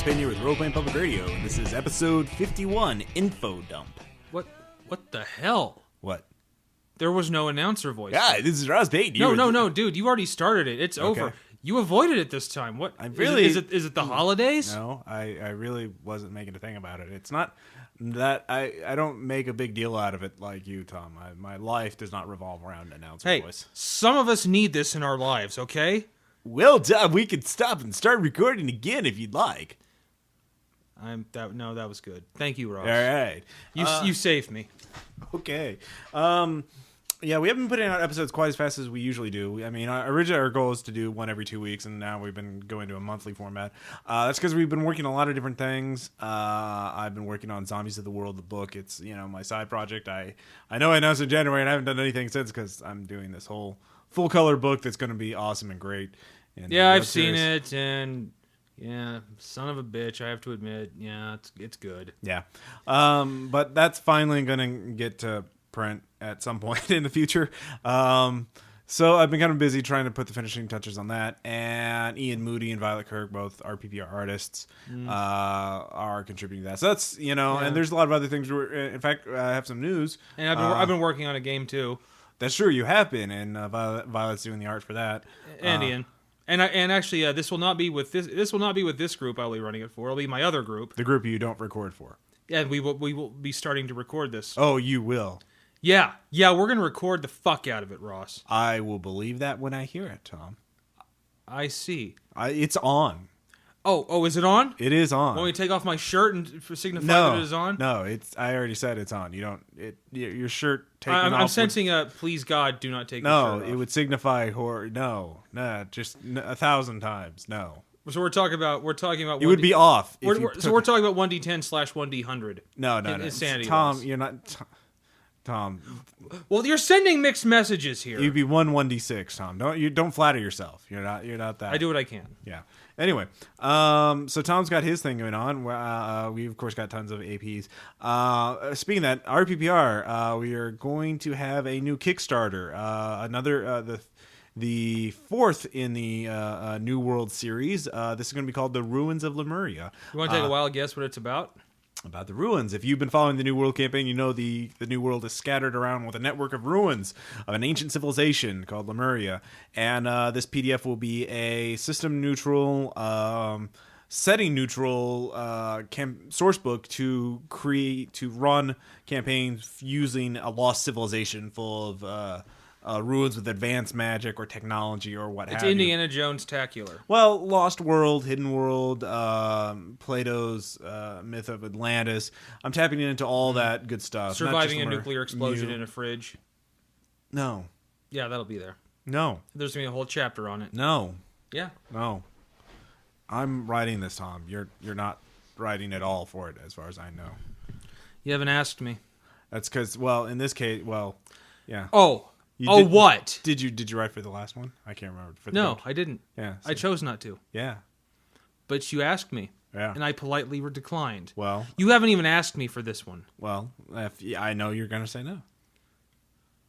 Penn here with Roleplaying Public Radio, and this is episode 51, Info Dump. What the hell? What? There was no announcer voice. Yeah, this is Ross Payton. No, dude, you already started it. It's over. You avoided it this time. What? I really is it the holidays? No, I really wasn't making a thing about it. It's not that I don't make a big deal out of it like you, Tom. My life does not revolve around announcer voice. Some of us need this in our lives, okay? Well done. We can stop and start recording again if you'd like. That was good. Thank you, Ross. All right. You saved me. Okay. Yeah, we haven't been putting out episodes quite as fast as we usually do. I mean, originally our goal is to do one every 2 weeks, and now we've been going to a monthly format. That's because we've been working on a lot of different things. I've been working on Zombies of the World, the book. It's, my side project. I know I announced in January, and I haven't done anything since because I'm doing this whole full-color book that's going to be awesome and great. And yeah, I've seen it, and... yeah, son of a bitch, I have to admit. Yeah, it's good. Yeah. But that's finally going to get to print at some point in the future. So I've been kind of busy trying to put the finishing touches on that. And Ian Moody and Violet Kirk, both RPPR artists, are contributing to that. So that's, and there's a lot of other things. In fact, I have some news. And I've been working on a game, too. That's true, you have been. And Violet's doing the art for that. And Ian. And actually, this will not be with this. This will not be with this group I'll be running it for. It'll be my other group. The group you don't record for. Yeah, we will be starting to record this. Oh, you will. Yeah, we're gonna record the fuck out of it, Ross. I will believe that when I hear it, Tom. I see. It's on. Oh, is it on? It is on. Want me to take off my shirt and signify that it is on? No, I already said it's on. You don't. Your shirt taking off. I'm sensing a please God, do not take. No, your shirt off. It would signify horror. No, just 1,000 times. No. So we're talking about. It would be off. We're talking about 1d10/1d100. No. Insanity. Tom, loss. you're not. Tom. Well, you're sending mixed messages here. You'd be 1d6, Tom. Don't flatter yourself. You're not that. I do what I can. Yeah. Anyway, so Tom's got his thing going on. We of course got tons of APs. Speaking of that, RPPR, we are going to have a new Kickstarter. Another the fourth in the New World series. This is going to be called The Ruins of Lemuria. You want to take a wild guess what it's about? About the ruins. If you've been following the New World campaign, you know the New World is scattered around with a network of ruins of an ancient civilization called Lemuria. And this PDF will be a system-neutral, setting-neutral source book to run campaigns using a lost civilization full of ruins with advanced magic or technology or what have you. It's Indiana Jones-tacular. Well, Lost World, Hidden World, Plato's Myth of Atlantis. I'm tapping into all that good stuff. Surviving a nuclear explosion in a fridge. No. Yeah, that'll be there. No. There's going to be a whole chapter on it. No. Yeah. No. I'm writing this, Tom. You're not writing at all for it, as far as I know. You haven't asked me. That's because, well, in this case, yeah. Oh. What? Did you write for the last one? I can't remember. No, I didn't. Yeah. I chose not to. Yeah. But you asked me. Yeah. And I politely declined. Well. You haven't even asked me for this one. Well, I know you're going to say no.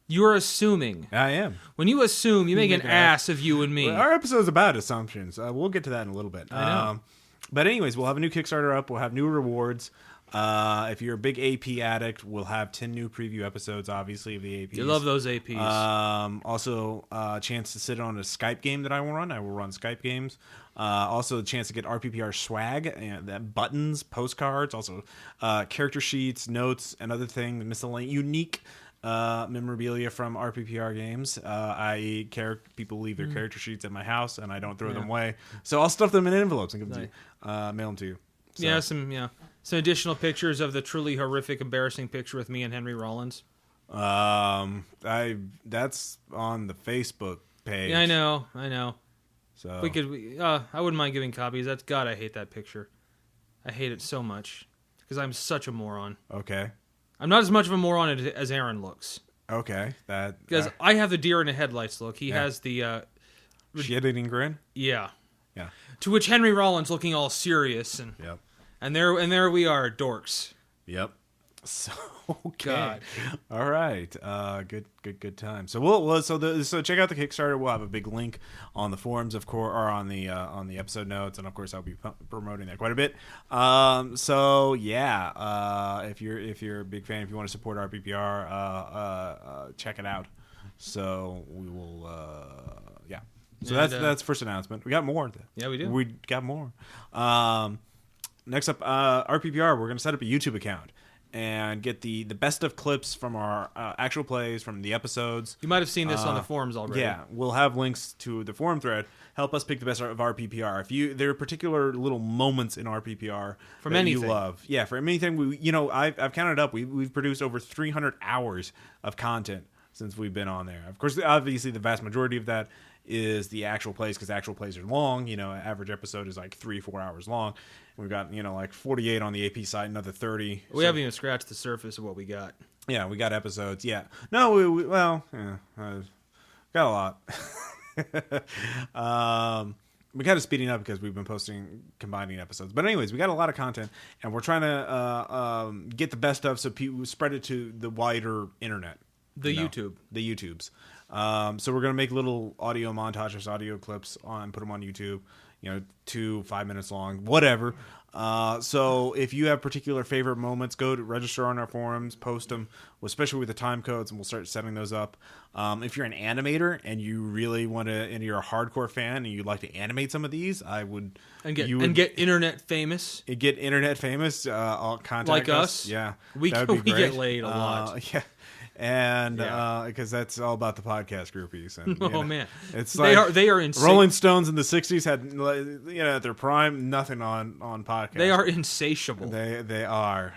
You're assuming. I am. When you assume, you make an ass of you and me. Well, our episode's about assumptions. We'll get to that in a little bit. I know. But anyways, we'll have a new Kickstarter up. We'll have new rewards. If you're a big AP addict, we'll have 10 new preview episodes, obviously, of the APs. You love those APs. Also, a chance to sit on a Skype game that I will run. I will run Skype games. Also, a chance to get RPPR swag, that buttons, postcards, also character sheets, notes, and other things, miscellaneous, unique memorabilia from RPPR games. People leave their character sheets at my house, and I don't throw them away. So I'll stuff them in envelopes and give them to you, mail them to you. So. Some additional pictures of the truly horrific, embarrassing picture with me and Henry Rollins. That's on the Facebook page. Yeah, I know. So I wouldn't mind giving copies. God, I hate that picture. I hate it so much because I'm such a moron. Okay. I'm not as much of a moron as Aaron looks. Okay, because I have the deer in the headlights look. He has the shit-eating grin. Yeah. Yeah. To which Henry Rollins looking all serious and. Yep. And there we are, dorks. Yep. So okay, God. all right, good time. So so check out the Kickstarter. We'll have a big link on the forums, of course, or on the episode notes, and of course I'll be promoting that quite a bit. So yeah, if you're a big fan, if you want to support RPPR, check it out. So we will, yeah. So that's first announcement. We got more. Yeah, we do. We got more. Next up, RPPR. We're gonna set up a YouTube account and get the best of clips from our actual plays from the episodes. You might have seen this on the forums already. Yeah, we'll have links to the forum thread. Help us pick the best of RPPR. If there are particular little moments in RPPR from that anything you love, yeah, from anything. I've counted up. We've produced over 300 hours of content since we've been on there. Of course, obviously, the vast majority of that is the actual plays, because actual plays are long. Average episode is like 3-4 hours long. We've got like 48 on the AP side, another 30. We haven't even scratched the surface of what we got. Yeah, we got episodes. Yeah, no, we got a lot. We kind of speeding up because we've been combining episodes. But anyways, we got a lot of content, and we're trying to get the best of, so people spread it to the wider internet. The YouTubes. So we're gonna make little audio montages, audio clips and put them on YouTube. 2-5 minutes long, whatever. So if you have particular favorite moments, go to register on our forums, post them, especially with the time codes, and we'll start setting those up. If you're an animator and you really want to, and you're a hardcore fan and you'd like to animate some of these, I would get internet famous. Get internet famous. I'll contact us. Yeah, we get laid a lot. Yeah. And because that's all about the podcast groupies. And, man, it's they like are insane. Rolling Stones in the '60s had at their prime nothing on podcasts. They are insatiable. They are.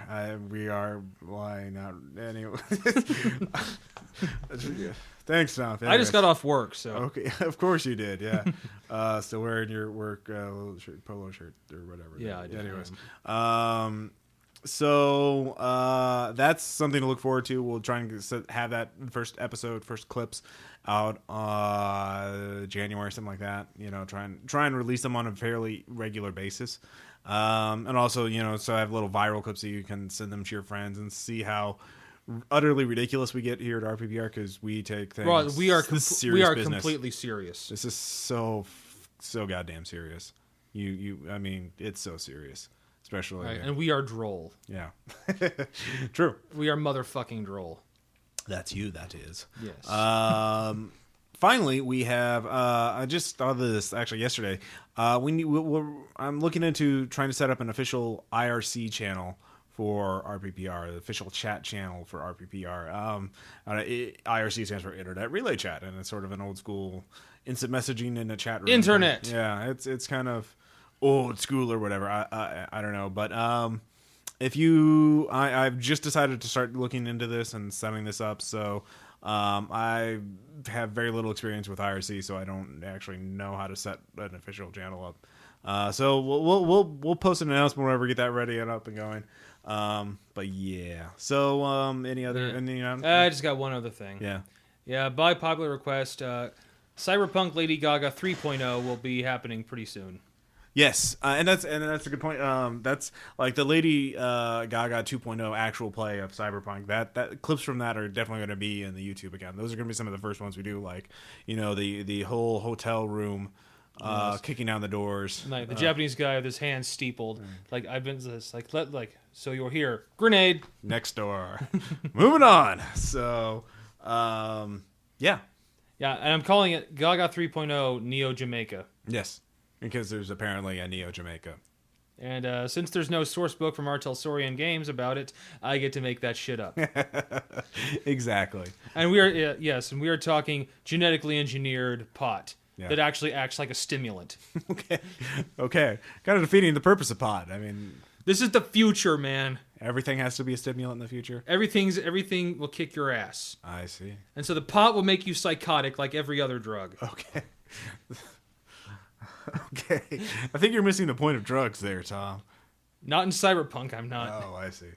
We are. Why not? Anyway. Thanks, Tom. I just got off work, so okay. Of course you did. Yeah. Still wearing your work polo shirt or whatever. Yeah. I do. Anyways. So that's something to look forward to. We'll try and have that first clips out January, something like that. Try and release them on a fairly regular basis. And also, so I have little viral clips so you can send them to your friends and see how utterly ridiculous we get here at RPPR, because we take things. Well, we are business. Completely serious. This is so goddamn serious. I mean, it's so serious. Especially, right, and we are droll. Yeah, true. We are motherfucking droll. That's you. That is. Yes. Finally, we have. I just thought of this actually yesterday. I'm looking into trying to set up an official IRC channel for RPPR, the official chat channel for RPPR. IRC stands for Internet Relay Chat, and it's sort of an old school instant messaging in a chat room. Internet. Yeah, it's kind of old school or whatever. I don't know, but I've just decided to start looking into this and setting this up. So I have very little experience with IRC, so I don't actually know how to set an official channel up. So we'll post an announcement whenever we get that ready and up and going. But yeah. So any other? I just got one other thing. Yeah. By popular request, Cyberpunk Lady Gaga 3.0 will be happening pretty soon. Yes, and that's a good point. That's like the Lady Gaga 2.0 actual play of Cyberpunk. That clips from that are definitely going to be in the YouTube account. Those are going to be some of the first ones we do. Like the whole hotel room, kicking down the doors. Like the Japanese guy with his hands steepled. Like I've been this so you're here. Grenade next door. Moving on. So yeah, and I'm calling it Gaga 3.0 Neo Jamaica. Yes. Because there's apparently a Neo Jamaica. And since there's no source book from Artel Sorian Games about it, I get to make that shit up. Exactly. And we are talking genetically engineered pot that actually acts like a stimulant. Okay. Kind of defeating the purpose of pot. I mean, this is the future, man. Everything has to be a stimulant in the future? Everything will kick your ass. I see. And so the pot will make you psychotic like every other drug. Okay. Okay. I think you're missing the point of drugs there, Tom. Not in Cyberpunk, I'm not. Oh, I see.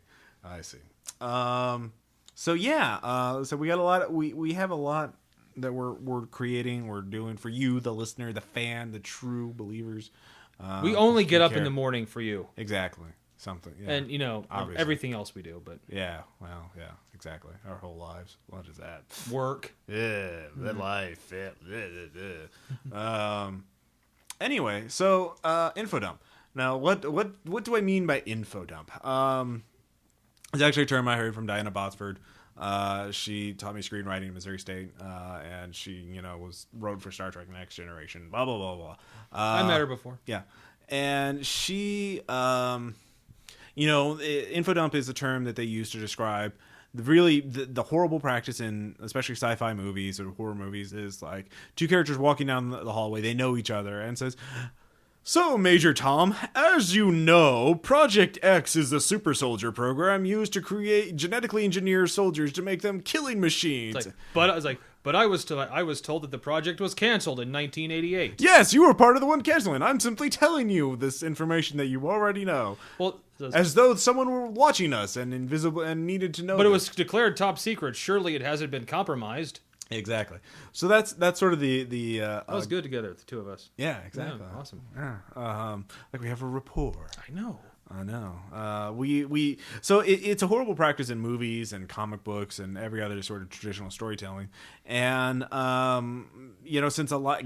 So yeah, so we got a lot we have a lot that we're creating, we're doing for you, the listener, the fan, the true believers. We only get up in the morning for you. Exactly. something. Yeah. And obviously. everything else we do, but yeah, well, yeah, exactly. Our whole lives. What is that? work. Yeah, that life. Anyway, so info dump. Now, what do I mean by info dump? It's actually a term I heard from Diana Botsford. She taught me screenwriting at Missouri State, and she, wrote for Star Trek Next Generation, blah, blah, blah, blah. I met her before. Yeah. And she, info dump is a term that they use to describe the horrible practice in especially sci-fi movies or horror movies is like two characters walking down the hallway, they know each other, and says, "So, Major Tom, as you know, Project X is a super soldier program used to create genetically engineered soldiers to make them killing machines." But I was told that the project was canceled in 1988. Yes, you were part of the one canceling. I'm simply telling you this information that you already know. Well, as though someone were watching us and invisible and needed to know. But it was declared top secret. Surely it hasn't been compromised. Exactly. So that's sort of the that was good together, the two of us. Yeah, exactly. Yeah, awesome. Yeah. Like we have a rapport. I know. So it's a horrible practice in movies and comic books and every other sort of traditional storytelling. And since a lot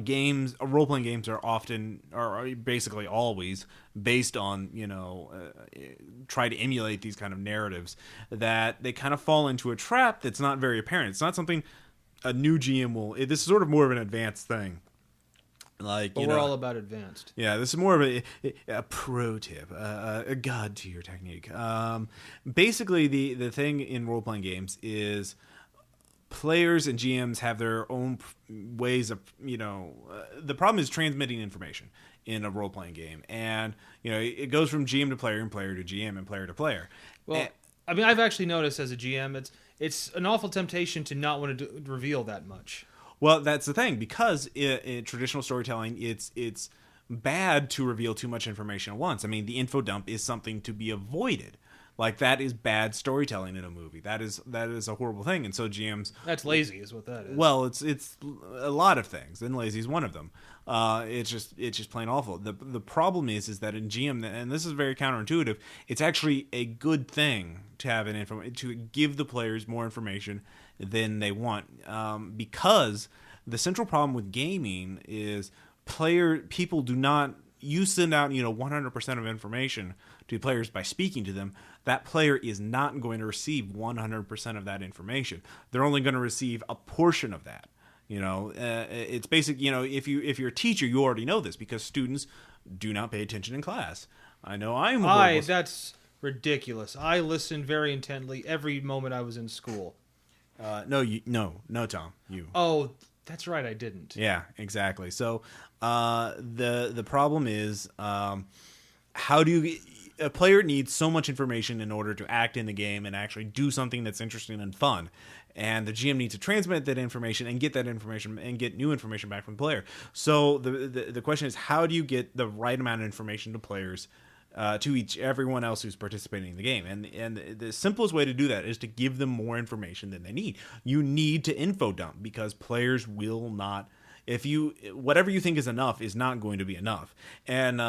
role playing games are basically always based on try to emulate these kind of narratives, that they kind of fall into a trap that's not very apparent. It's not something a new GM will. This is sort of more of an advanced thing. But we're all about advanced. Yeah, this is more of a pro tip, a guide to your technique. Basically, the thing in role-playing games is players and GMs have their own ways of, the problem is transmitting information in a role-playing game. And, it goes from GM to player and player to GM and player to player. Well, I've actually noticed as a GM, it's an awful temptation to not want to reveal that much. Well, that's the thing, because in traditional storytelling, it's bad to reveal too much information at once. I mean, the info dump is something to be avoided. Like, that is bad storytelling in a movie. That is a horrible thing. And so GMs... That's lazy is what that is. Well, it's a lot of things, and lazy is one of them. It's just plain awful. The problem is that in GM, and this is very counterintuitive, it's actually a good thing to have to give the players more information than they want, because the central problem with gaming is people do not. You send out 100% of information to players by speaking to them. That player is not going to receive 100% of that information. They're only going to receive a portion of that. It's basic. If you're a teacher, you already know this because students do not pay attention in class. I know that's ridiculous. I listened very intently every moment I was in school. No, Tom. You. Oh, that's right. I didn't. Yeah, exactly. So, the problem is, how do you? A player needs so much information in order to act in the game and actually do something that's interesting and fun. And the GM needs to transmit that information and get that information and get new information back from the player. So the question is, how do you get the right amount of information to players? To everyone else who's participating in the game, and the simplest way to do that is to give them more information than they need. You need to info dump because players will not. Whatever you think is enough is not going to be enough. And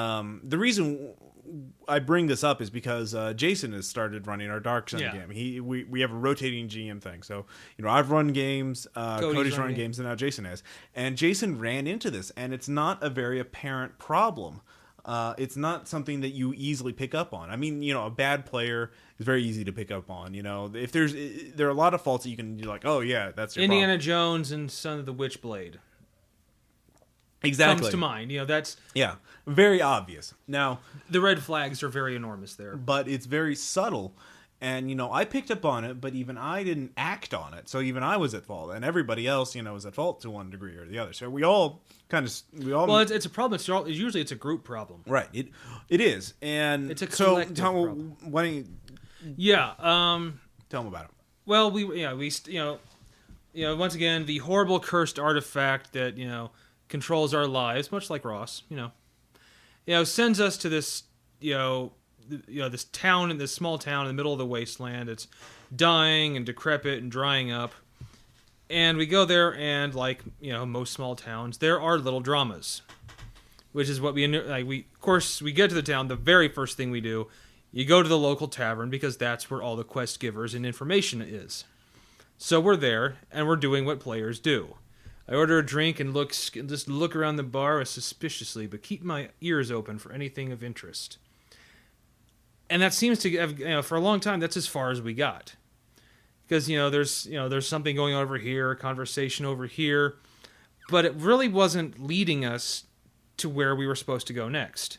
the reason I bring this up is because Jason has started running our Dark Sun game. We have a rotating GM thing. So I've run games, Cody's run games, and now Jason has. And Jason ran into this, and it's not a very apparent problem. It's not something that you easily pick up on. I mean, a bad player is very easy to pick up on. If there are a lot of faults that you can do, like, oh yeah, that's your Indiana problem. Jones and Son of the Witchblade. Exactly comes to mind. That's very obvious. Now the red flags are very enormous there, but it's very subtle. And, I picked up on it, but even I didn't act on it. So even I was at fault. And everybody else, was at fault to one degree or the other. So we all Well, it's a problem. Usually it's a group problem. Right. It is. And it's a collective problem. Why don't you... Yeah. Tell them about it. Well, once again, the horrible cursed artifact that, controls our lives, much like Ross, sends us to this, this town, in this small town in the middle of the wasteland. It's dying and decrepit and drying up. And we go there, and like most small towns, there are little dramas, which is what we get to the town. The very first thing we do You go to the local tavern because that's where all the quest givers and information is. So we're there, and we're doing what players do. I order a drink and just look around the bar suspiciously, but keep my ears open for anything of interest. And that seems to have, for a long time, that's as far as we got. Because, there's something going on over here, a conversation over here, but it really wasn't leading us to where we were supposed to go next.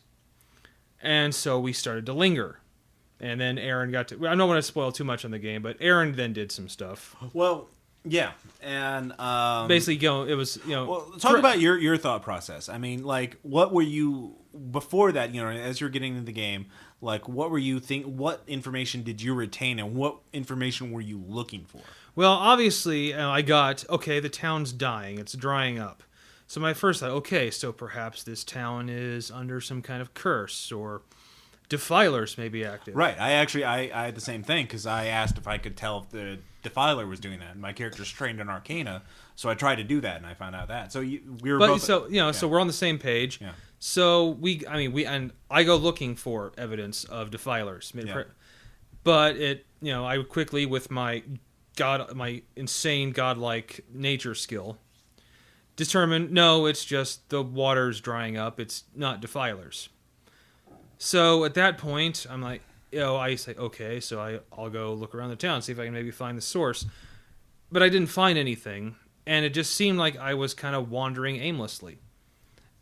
And so we started to linger. And then Aaron I don't want to spoil too much on the game, but Aaron then did some stuff. Well, yeah, and basically, it was Well, talk about your thought process. I mean, like, what were you before that? As you're getting into the game, like, what were you What information did you retain, and what information were you looking for? Well, obviously, I got the town's dying; it's drying up. So my first thought, so perhaps this town is under some kind of curse, or defilers may be active. Right. I had the same thing because I asked if I could tell if the defiler was doing that. And my character's trained in Arcana, so I tried to do that, and I found out that. So we were both. So we're on the same page. Yeah. So I go looking for evidence of defilers. Yeah. But I quickly, with my insane godlike nature skill, determined no, it's just the water's drying up. It's not defilers. So at that point, I'm like, I say, okay, so I'll go look around the town, see if I can maybe find the source. But I didn't find anything, and it just seemed like I was kind of wandering aimlessly.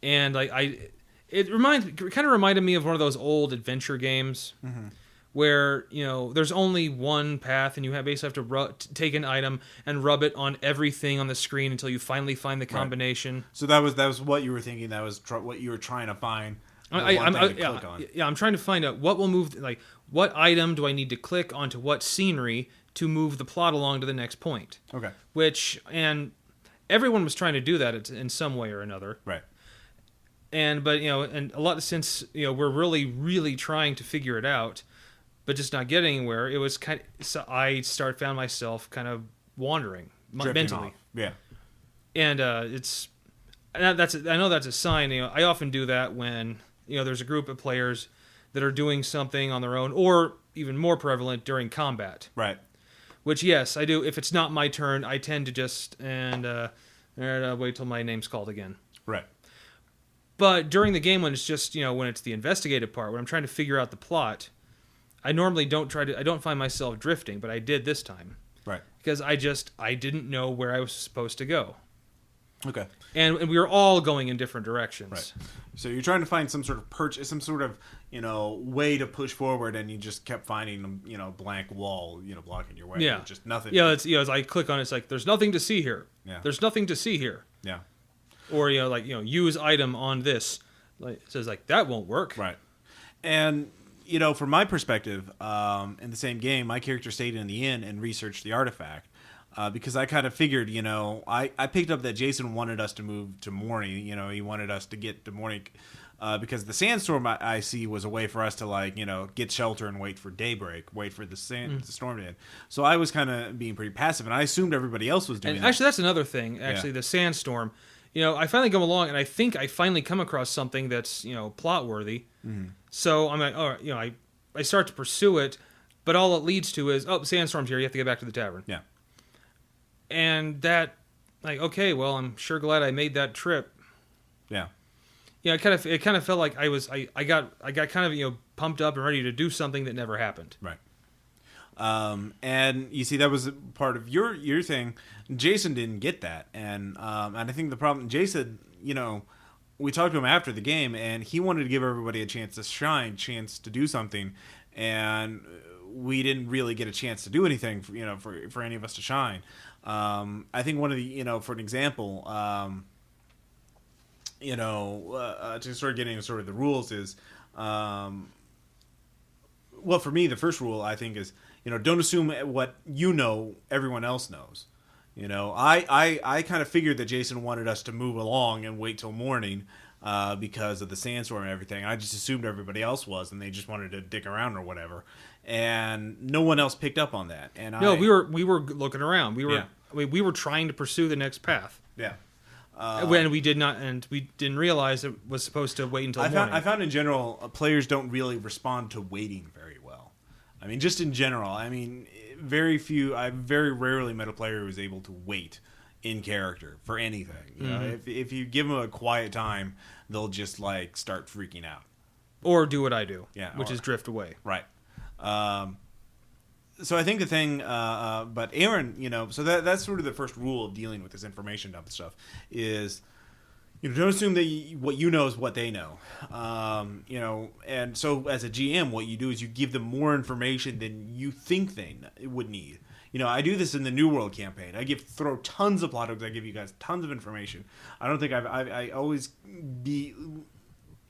And it kind of reminded me of one of those old adventure games where, there's only one path, and you basically have to take an item and rub it on everything on the screen until you finally find the combination. Right. So that was what you were thinking. That was what you were trying to find. I'm trying to find out what will move. Like, what item do I need to click onto what scenery to move the plot along to the next point? Okay. And everyone was trying to do that in some way or another. Right. But and a lot since we're really, really trying to figure it out, but just not getting anywhere. It was so I found myself kind of wandering mentally. Off. Yeah. And I know that's a sign. I often do that when there's a group of players that are doing something on their own, or even more prevalent during combat. Right. Which, yes, I do. If it's not my turn, I tend to just wait till my name's called again. Right. But during the game, when it's just when it's the investigative part, when I'm trying to figure out the plot, I normally don't find myself drifting, but I did this time. Right. Because I didn't know where I was supposed to go. Okay. And we were all going in different directions. Right. So you're trying to find some sort of some sort of way to push forward, and you just kept finding blank wall blocking your way. Yeah. Just nothing. Yeah. It's as I click on it, it's like there's nothing to see here. Yeah. There's nothing to see here. Yeah. Or use item on this. Like it says that won't work. Right. And from my perspective, in the same game, my character stayed in the inn and researched the artifact. Because I kind of figured, I picked up that Jason wanted us to move to morning. He wanted us to get to morning because the sandstorm I see was a way for us to get shelter and wait for daybreak, wait for the storm to end. So I was kind of being pretty passive, and I assumed everybody else was doing that. Actually, that's another thing. Actually, the sandstorm. I finally come along, and I think I finally come across something that's plot worthy. Mm-hmm. So I'm like, I start to pursue it, but all it leads to is sandstorm's here. You have to get back to the tavern. Yeah. And that, okay, well, I'm sure glad I made that trip. Yeah. Yeah, it kind of felt like I got kind of pumped up and ready to do something that never happened. Right. And you see, that was part of your thing. Jason didn't get that, and I think the problem, Jason, we talked to him after the game, and he wanted to give everybody a chance to shine, chance to do something, and we didn't really get a chance to do anything for any of us to shine. I think one of the, for an example, to start getting into sort of the rules is, well, for me, the first rule I think is, don't assume what everyone else knows. I kind of figured that Jason wanted us to move along and wait till morning, because of the sandstorm and everything. I just assumed everybody else was, and they just wanted to dick around or whatever. And no one else picked up on that. And we were looking around. We were trying to pursue the next path. Yeah. When we did not, and we didn't realize it was supposed to wait until morning. I found in general, players don't really respond to waiting very well. I mean, just in general. I mean, I very rarely met a player who was able to wait in character for anything. You know, if you give them a quiet time, they'll just like start freaking out. Or do what I do, which or- is drift away. Right. So I think the thing, but Aaron, you know, so that's sort of the first rule of dealing with this information dump stuff is, you know, don't assume that what you know is what they know. You know, and so as a GM, what you do is you give them more information than you think they would need. You know, I do this in the New World campaign. I throw tons of plot hooks. I give you guys tons of information. I don't think I always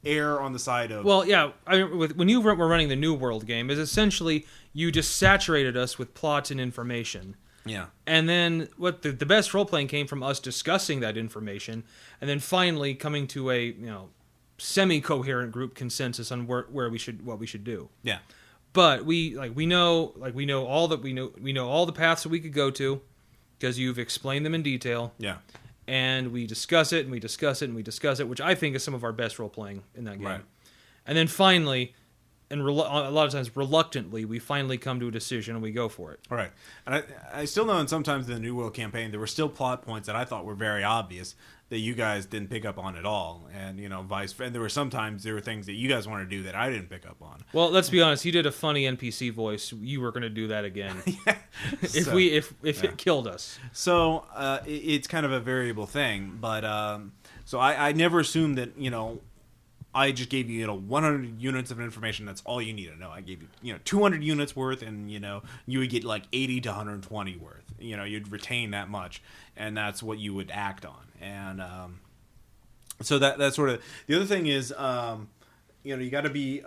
err on the side of... Well, yeah, when you were running the New World game, is essentially you just saturated us with plots and information. Yeah. And then what the best role-playing came from us discussing that information, and then finally coming to a, you know, semi-coherent group consensus on what we should do. Yeah. But we know all the paths that we could go to because you've explained them in detail. Yeah. And we discuss it, and we discuss it, and we discuss it, which I think is some of our best role-playing in that game. Right. And then finally, and a lot of times reluctantly, we finally come to a decision and we go for it. All right. And I still know, and sometimes in the New World campaign, there were still plot points that I thought were very obvious that you guys didn't pick up on at all. And, you know, and there were things that you guys wanted to do that I didn't pick up on. Well, let's be honest. You did a funny NPC voice. You were going to do that again. If it killed us. So it's kind of a variable thing. But so I never assumed that, you know, I just gave you, 100 units of information. That's all you need to know. I gave you, 200 units worth, and, you would get like 80 to 120 worth. You'd retain that much, and that's what you would act on. And so that's sort of the other thing is, you got to be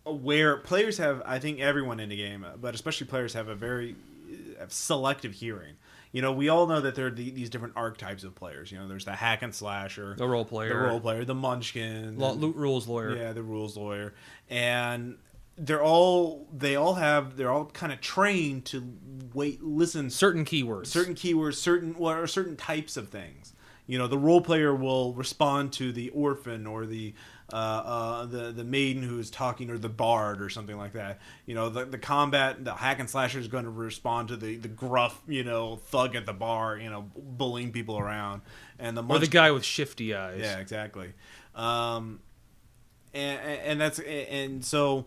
aware. Players have, I think, everyone in the game, but especially players have a very selective hearing. We all know that there are these different archetypes of players. There's the hack and slasher, the role player, the munchkin, rules lawyer. Yeah, the rules lawyer, and they're all kind of trained to listen certain keywords, certain types of things. The role player will respond to the orphan or the maiden who is talking, or the bard or something like that. The hack and slasher is going to respond to the gruff, thug at the bar, bullying people around, and or the guy with shifty eyes. Yeah, exactly. And so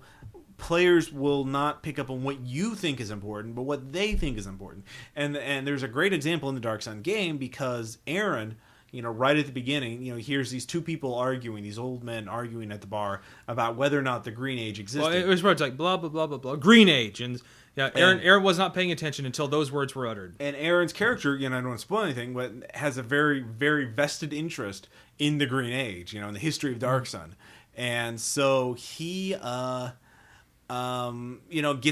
players will not pick up on what you think is important, but what they think is important. And there's a great example in the Dark Sun game, because Aaron, right at the beginning, here's these two people arguing, these old men arguing at the bar about whether or not the Green Age existed. Well, it was words like blah, blah, blah, blah, blah, Green Age. And yeah, Aaron was not paying attention until those words were uttered. And Aaron's character, I don't want to spoil anything, but has a very, very vested interest in the Green Age, in the history of Dark Sun. And so he, gets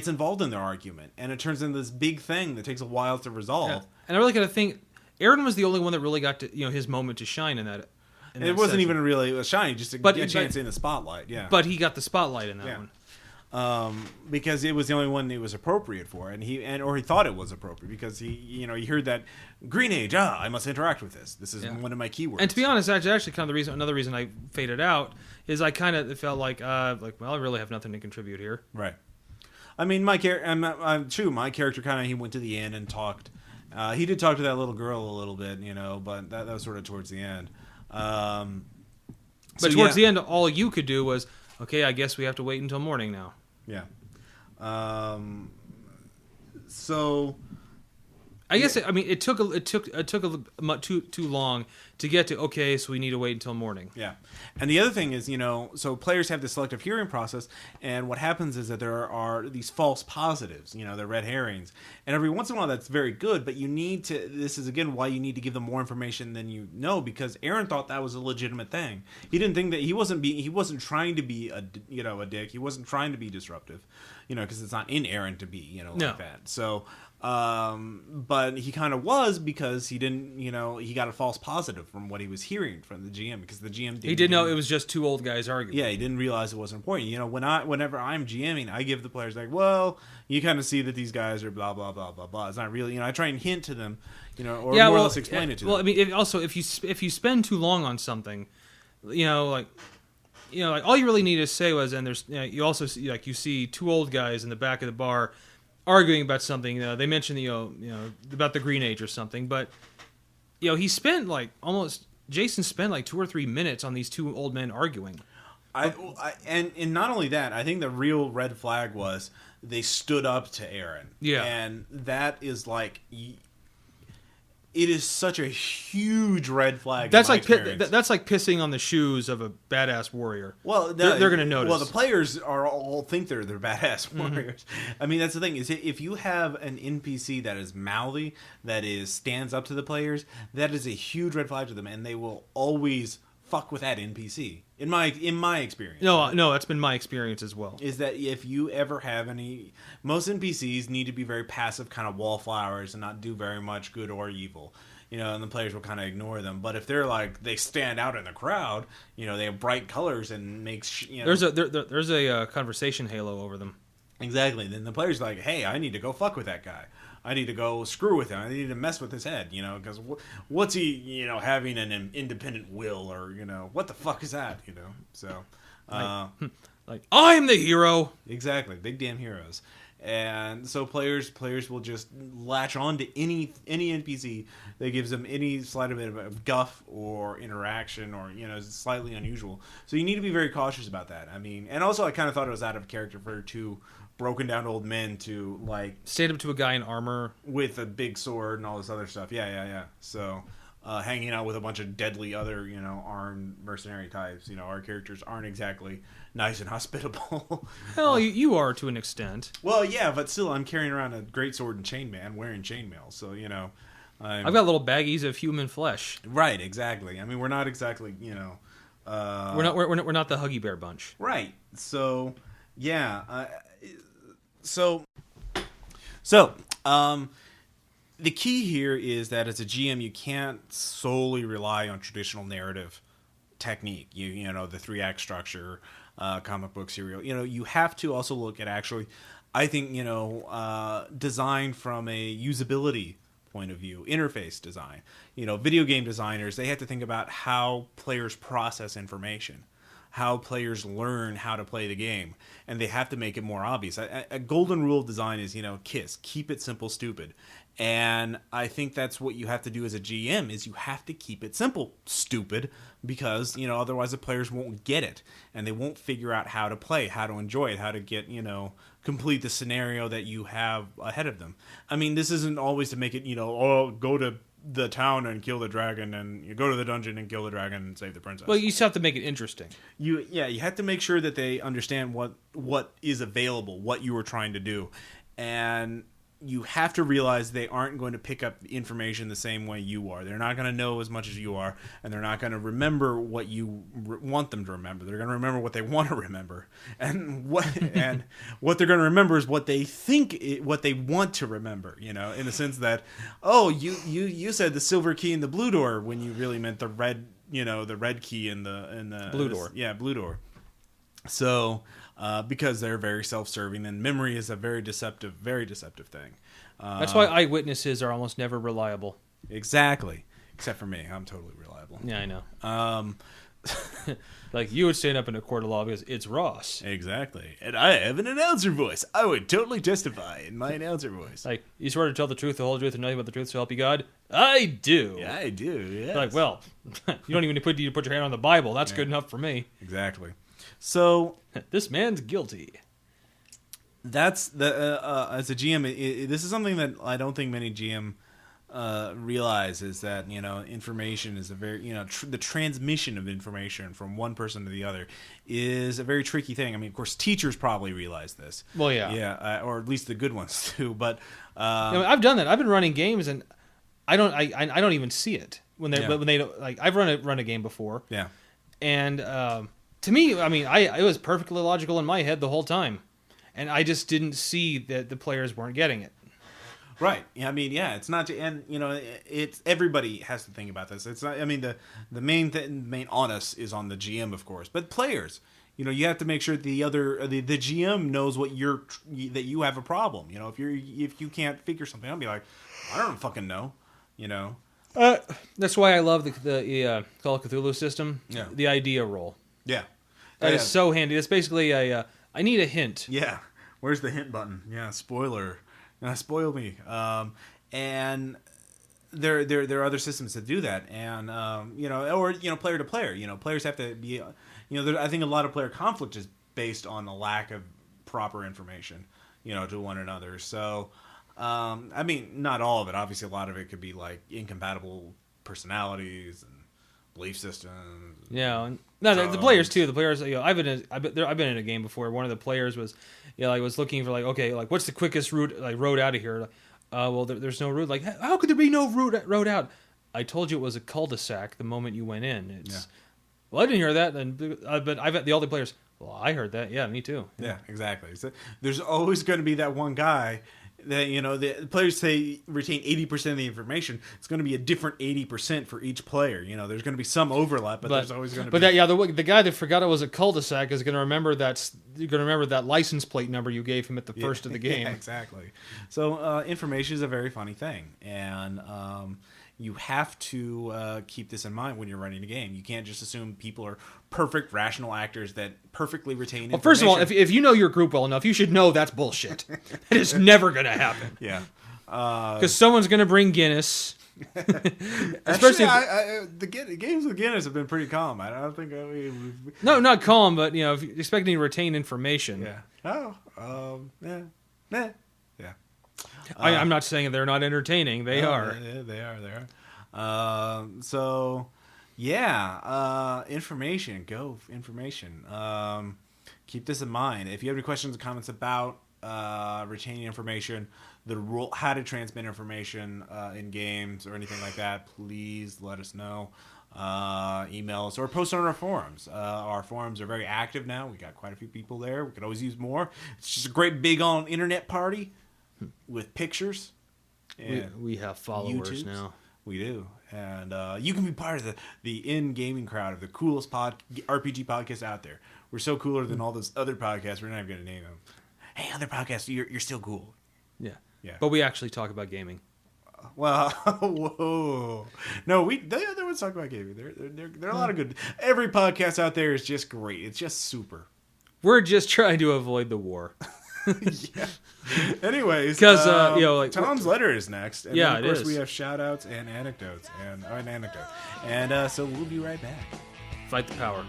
involved in their argument. And it turns into this big thing that takes a while to resolve. Yeah. And I really got to think, Aaron was the only one that really got to, his moment to shine in that. It wasn't even really a shine, just a chance in the spotlight. Yeah. But he got the spotlight in that one. Because it was the only one it was appropriate for, and he thought it was appropriate, because he heard that Green Age. I must interact with this. This is one of my keywords. And to be honest, that's actually kind of another reason I faded out is I kind of felt like I really have nothing to contribute here. Right. I mean, my character. My character kind of, he went to the inn and talked. He did talk to that little girl a little bit, but that was sort of towards the end. But towards the end, all you could do was, okay, I guess we have to wait until morning now. Yeah. So I guess it took too long to get to, okay, so we need to wait until morning. Yeah. And the other thing is, so players have this selective hearing process, and what happens is that there are these false positives, they're red herrings. And every once in a while that's very good, but this is again why you need to give them more information than you know, because Aaron thought that was a legitimate thing. He didn't think that he wasn't trying to be a dick. He wasn't trying to be disruptive, because it's not in Aaron to be, like that. So but he kind of was, because he didn't, he got a false positive from what he was hearing from the GM, because the GM didn't know it was just two old guys arguing. Yeah, he didn't realize it wasn't important. Whenever I'm GMing, I give the players like, well, you kind of see that these guys are blah blah blah blah blah. It's not really, I try and hint to them, or more or less explain it to them. Well, I mean, also if you spend too long on something, like like all you really need to say was, and there's you also see, like you see two old guys in the back of the bar arguing about something. They mentioned about the Green Age or something, but he spent Jason spent like 2 or 3 minutes on these two old men arguing. And not only that, I think the real red flag was they stood up to Aaron. Yeah, and that is like. It is such a huge red flag. That's like that's like pissing on the shoes of a badass warrior. Well, they're going to notice. Well, the players all think they're badass warriors. I mean, that's the thing is if you have an NPC that is mouthy, that stands up to the players, that is a huge red flag to them, and they will always fuck with that NPC. In my experience. No, that's been my experience as well. Is that if you ever have most NPCs need to be very passive, kind of wallflowers, and not do very much good or evil. And the players will kind of ignore them. But if they're they stand out in the crowd, they have bright colors and makes. There's a conversation halo over them. Exactly. Then the player's like, hey, I need to go fuck with that guy. I need to go screw with him. I need to mess with his head, because what's he, having an independent will, or, what the fuck is that, So, I'm the hero. Exactly. Big damn heroes. And so players will just latch on to any NPC that gives them any slight bit of guff or interaction or, slightly unusual. So you need to be very cautious about that. I mean, and also I kind of thought it was out of character for two broken down old men to stand up to a guy in armor with a big sword and all this other stuff. Yeah. So hanging out with a bunch of deadly other armed mercenary types. Our characters aren't exactly nice and hospitable. Hell, you are to an extent. Well, yeah, but still, I'm carrying around a greatsword and chainmail, wearing chainmail. So I've got little baggies of human flesh. Right, exactly. I mean, we're not exactly we're not the Huggy Bear bunch. Right. So yeah. The key here is that as a GM, you can't solely rely on traditional narrative technique. The 3-act structure, comic book serial. You have to also look at actually, I think, design from a usability point of view, interface design. Video game designers, they have to think about how players process information, how players learn how to play the game, and they have to make it more obvious. A golden rule of design is, KISS, keep it simple, stupid. And I think that's what you have to do as a GM is you have to keep it simple, stupid, because, otherwise the players won't get it, and they won't figure out how to play, how to enjoy it, how to get, complete the scenario that you have ahead of them. I mean, this isn't always to make it, go to the town and kill the dragon, and you go to the dungeon and kill the dragon and save the princess. Well, you just have to make it interesting. You have to make sure that they understand what is available, what you were trying to do, and you have to realize they aren't going to pick up information the same way you are. They're not going to know as much as you are, and they're not going to remember what you want them to remember. They're going to remember what they want to remember, and what they're going to remember is what they what they want to remember. In the sense that, you said the silver key in the blue door when you really meant the red, the red key in the blue door. Yeah, blue door. So. Because they're very self-serving, and memory is a very deceptive thing. That's why eyewitnesses are almost never reliable. Exactly. Except for me. I'm totally reliable. Yeah, I know. Like, you would stand up in a court of law because it's Ross. Exactly. And I have an announcer voice. I would totally testify in my announcer voice. Like, you swear to tell the truth, the whole truth, and nothing but the truth, so help you God? I do. Yeah, I do, yes. Like, well, you don't even need to put your hand on the Bible. That's good enough for me. Exactly. So this man's guilty. That's as a GM. This is something that I don't think many GM realize is that information is a very the transmission of information from one person to the other is a very tricky thing. I mean, of course, teachers probably realize this. Well, yeah, or at least the good ones too. But I've done that. I've been running games and I don't even see it when they don't, like, I've run a game before. Yeah, and. To me, I mean, it was perfectly logical in my head the whole time, and I just didn't see that the players weren't getting it. Right. I mean, yeah, it's not, and it's everybody has to think about this. It's not. I mean, the main onus is on the GM, of course, but players. You have to make sure the GM knows that you have a problem. If you can't figure something out, be like, I don't fucking know. That's why I love the Call of Cthulhu system. Yeah. The idea roll. Yeah. That is so handy. It's basically I need a hint. Yeah. Where's the hint button? Yeah, spoiler. Spoil me. And there are other systems that do that, and player to player. Players have to be. I think a lot of player conflict is based on a lack of proper information. To one another. So, not all of it. Obviously, a lot of it could be like incompatible personalities and belief systems. Yeah, the players too. The players, I've been in a game before. One of the players was, was looking for what's the quickest road out of here? There's no route. Like, how could there be no road out? I told you it was a cul-de-sac the moment you went in. Well, I didn't hear that. But I've had the other players. Well, I heard that. Yeah, me too. Yeah, exactly. So there's always going to be that one guy that, the players say retain 80% of the information. It's going to be a different 80% for each player. There's going to be some overlap, but there's always going to be. But the guy that forgot it was a cul-de-sac is going to remember that license plate number you gave him at the first of the game. Yeah, exactly. So information is a very funny thing, and you have to keep this in mind when you're running a game. You can't just assume people are perfect, rational actors that perfectly retain information. Well, first of all, if you know your group well enough, you should know that's bullshit. That is never going to happen. Yeah. Because someone's going to bring Guinness. Especially the games with Guinness have been pretty calm. I don't think No, not calm, but if you're expecting to retain information. Yeah. Yeah. Yeah. I'm not saying they're not entertaining. They are. Yeah, they are. So, yeah. Information. Go information. Keep this in mind. If you have any questions or comments about retaining information, the rule, how to transmit information in games or anything like that, please let us know. Email us or post on our forums. Our forums are very active now. We got quite a few people there. We could always use more. It's just a great big on internet party with pictures. We have followers YouTubes. now. We do. And you can be part of the in-gaming crowd of the coolest RPG podcast out there. We're so cooler than all those other podcasts. We're not even going to name them. Hey, other podcasts, you're still cool. Yeah. But we actually talk about gaming. Well, whoa. No, the other ones talk about gaming. There are a lot of good. Every podcast out there is just great. It's just super. We're just trying to avoid the war. Yeah. Anyways, because Tom's letter is next. And yeah, then, of course, it is. we have shout outs and anecdotes and so we'll be right back. Fight the power.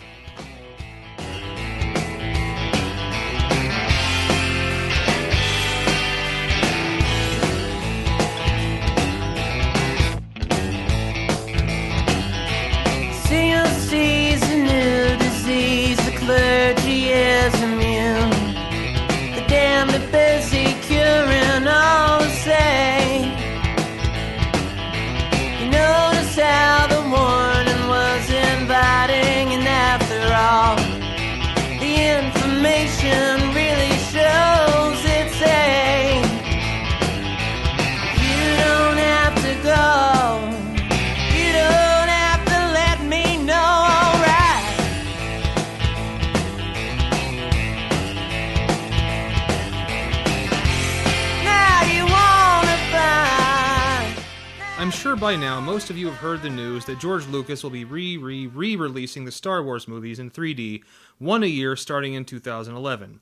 Single season, new disease, the clergy is immune. The damned are busy curing all the same. You notice how the warning was inviting, and after all, the information really shows its aim. You don't have to go. You don't have to let me know, alright. Now you wanna find. I'm sure by now most of you have heard the news that George Lucas will be re-releasing the Star Wars movies in 3D, one a year starting in 2011.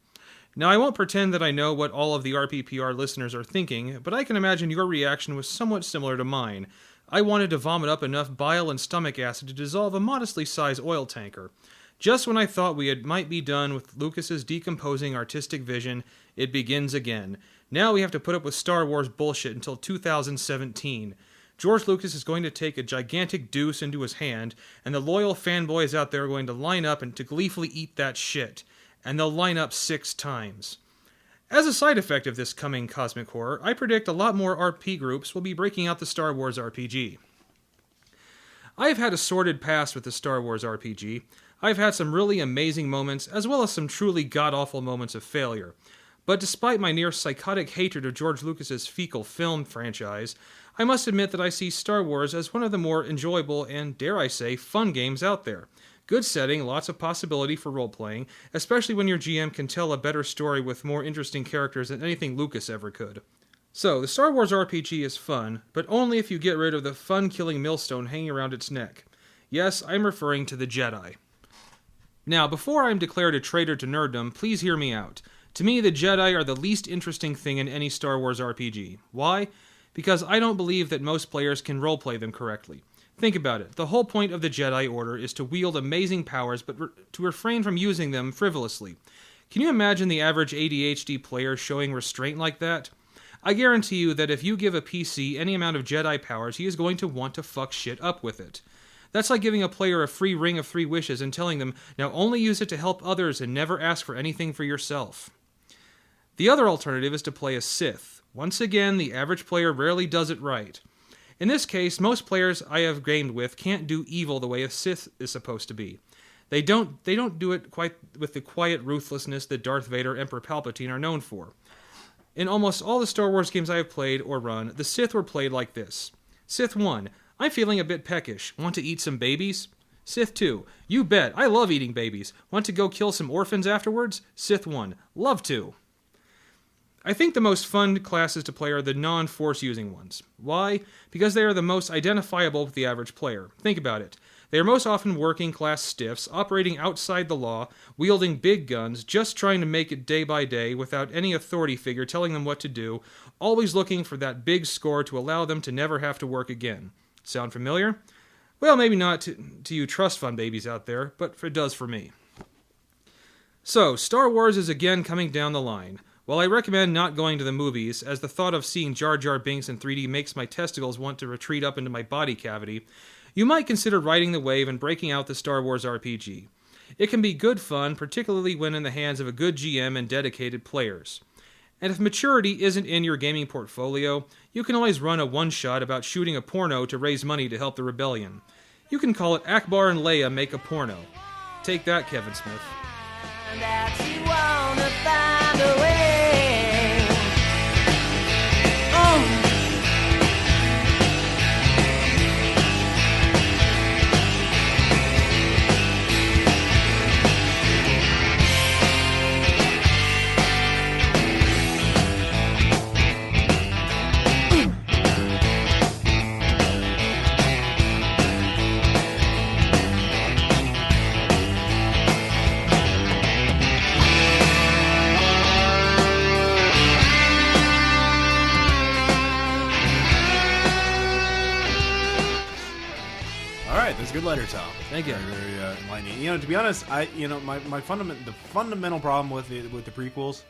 Now, I won't pretend that I know what all of the RPPR listeners are thinking, but I can imagine your reaction was somewhat similar to mine. I wanted to vomit up enough bile and stomach acid to dissolve a modestly sized oil tanker. Just when I thought might be done with Lucas's decomposing artistic vision, it begins again. Now we have to put up with Star Wars bullshit until 2017. George Lucas is going to take a gigantic deuce into his hand, and the loyal fanboys out there are going to line up and to gleefully eat that shit. And they'll line up 6 times. As a side effect of this coming cosmic horror, I predict a lot more RP groups will be breaking out the Star Wars RPG. I have had a sordid past with the Star Wars RPG. I've had some really amazing moments, as well as some truly god-awful moments of failure. But despite my near psychotic hatred of George Lucas's fecal film franchise, I must admit that I see Star Wars as one of the more enjoyable and, dare I say, fun games out there. Good setting, lots of possibility for role-playing, especially when your GM can tell a better story with more interesting characters than anything Lucas ever could. So, the Star Wars RPG is fun, but only if you get rid of the fun-killing millstone hanging around its neck. Yes, I'm referring to the Jedi. Now, before I'm declared a traitor to nerddom, please hear me out. To me, the Jedi are the least interesting thing in any Star Wars RPG. Why? Because I don't believe that most players can roleplay them correctly. Think about it. The whole point of the Jedi Order is to wield amazing powers, but to refrain from using them frivolously. Can you imagine the average ADHD player showing restraint like that? I guarantee you that if you give a PC any amount of Jedi powers, he is going to want to fuck shit up with it. That's like giving a player a free ring of 3 wishes and telling them, now only use it to help others and never ask for anything for yourself. The other alternative is to play a Sith. Once again, the average player rarely does it right. In this case, most players I have gamed with can't do evil the way a Sith is supposed to be. They don't do it quite with the quiet ruthlessness that Darth Vader and Emperor Palpatine are known for. In almost all the Star Wars games I have played or run, the Sith were played like this. Sith 1, I'm feeling a bit peckish. Want to eat some babies? Sith 2, you bet, I love eating babies. Want to go kill some orphans afterwards? Sith 1, love to. I think the most fun classes to play are the non-force using ones. Why? Because they are the most identifiable with the average player. Think about it. They are most often working class stiffs, operating outside the law, wielding big guns, just trying to make it day by day without any authority figure telling them what to do, always looking for that big score to allow them to never have to work again. Sound familiar? Well, maybe not to you trust fund babies out there, but it does for me. So, Star Wars is again coming down the line. While I recommend not going to the movies, as the thought of seeing Jar Jar Binks in 3D makes my testicles want to retreat up into my body cavity, you might consider riding the wave and breaking out the Star Wars RPG. It can be good fun, particularly when in the hands of a good GM and dedicated players. And if maturity isn't in your gaming portfolio, you can always run a one-shot about shooting a porno to raise money to help the rebellion. You can call it Akbar and Leia Make a Porno. Take that, Kevin Smith. That you wanna find a way. Good letter, Tom. Thank you. Very enlightening. To be honest, the fundamental problem with the prequels,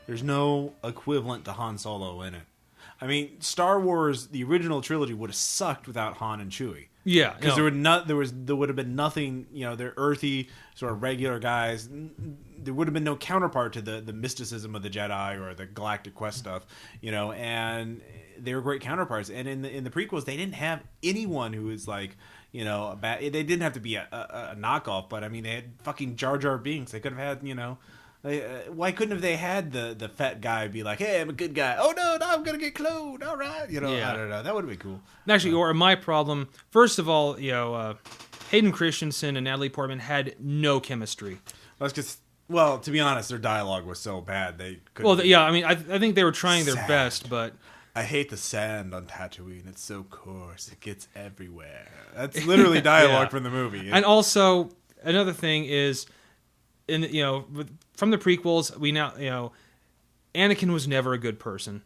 there's no equivalent to Han Solo in it. I mean, Star Wars, the original trilogy would have sucked without Han and Chewie. Yeah, because there would have been nothing. They're earthy, sort of regular guys. There would have been no counterpart to the mysticism of the Jedi or the Galactic Quest stuff. And they were great counterparts. And in the prequels, they didn't have anyone who was like. They didn't have to be a knockoff, but I mean, they had fucking Jar Jar Binks. They could have had, why couldn't have they had the fat guy be like, hey, I'm a good guy. Oh, no, I'm going to get cloned. All right. I don't know. That would have been cool. Actually, or my problem, first of all, Hayden Christensen and Natalie Portman had no chemistry. That's because, well, to be honest, their dialogue was so bad. They couldn't. Well, yeah, I mean, I think they were trying their best, but... I hate the sand on Tatooine. It's so coarse. It gets everywhere. That's literally dialogue from the movie. And also, another thing is, from the prequels, we now, Anakin was never a good person.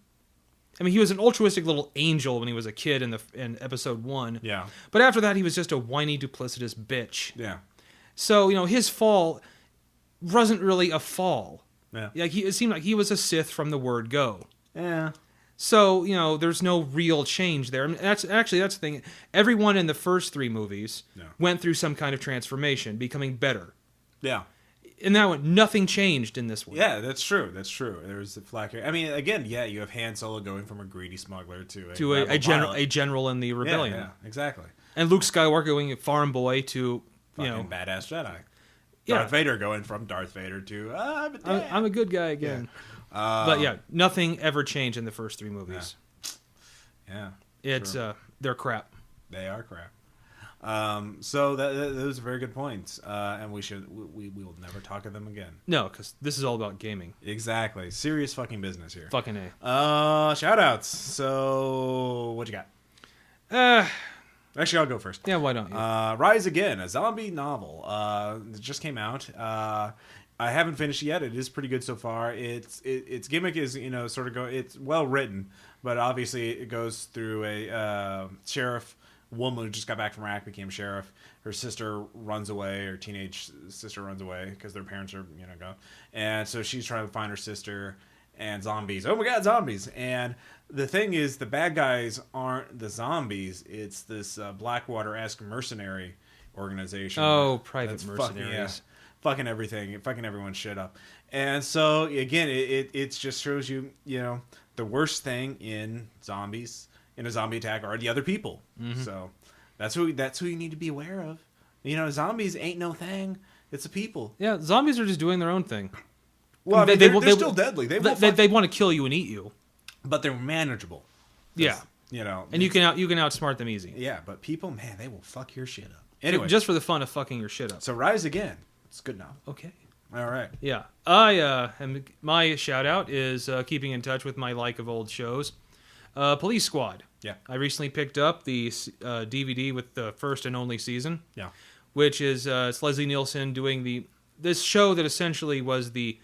I mean, he was an altruistic little angel when he was a kid in Episode 1. Yeah. But after that, he was just a whiny, duplicitous bitch. Yeah. So, his fall wasn't really a fall. Yeah. It seemed like he was a Sith from the word go. Yeah. So, there's no real change there. I mean, that's the thing. Everyone in the first 3 movies went through some kind of transformation, becoming better. Yeah. In that one, nothing changed in this one. Yeah, that's true. There was a flack here. I mean, again, you have Han Solo going from a greedy smuggler to a general in the rebellion. Yeah, exactly. And Luke Skywalker going a farm boy to, fucking badass Jedi. Darth Vader going from Darth Vader to, I'm a good guy again. Yeah. But nothing ever changed in the first 3 movies. Yeah. It's they're crap. They are crap. So those are very good points. And we will never talk of them again. No, because this is all about gaming. Exactly. Serious fucking business here. Fucking A. Shout outs. So what you got? Actually, I'll go first. Yeah, why don't you? Rise Again, a zombie novel. It just came out. I haven't finished it yet. It is pretty good so far. Its gimmick is, sort of it's well written, but obviously it goes through a sheriff woman who just got back from Iraq, became sheriff. Her sister runs away, her teenage sister runs away because their parents are, gone. And so she's trying to find her sister, and zombies. Oh my God, zombies! And the thing is, the bad guys aren't the zombies. It's this Blackwater-esque mercenary organization. Oh, private mercenaries. Fucking everything, fucking everyone's shit up. And so, again, it just shows you, the worst thing in zombies, in a zombie attack, are the other people. Mm-hmm. So that's who you need to be aware of. Zombies ain't no thing. It's the people. Yeah, zombies are just doing their own thing. Well, they're still deadly. They want to kill you and eat you. But they're manageable. Yeah. And you can outsmart them easy. Yeah, but people, man, they will fuck your shit up. Anyway. Just for the fun of fucking your shit up. So Rise Again. It's good now. Okay. All right. Yeah. My shout out is keeping in touch with my like of old shows. Police Squad. Yeah. I recently picked up the DVD with the first and only season. Yeah. Which is it's Leslie Nielsen doing this show that essentially was the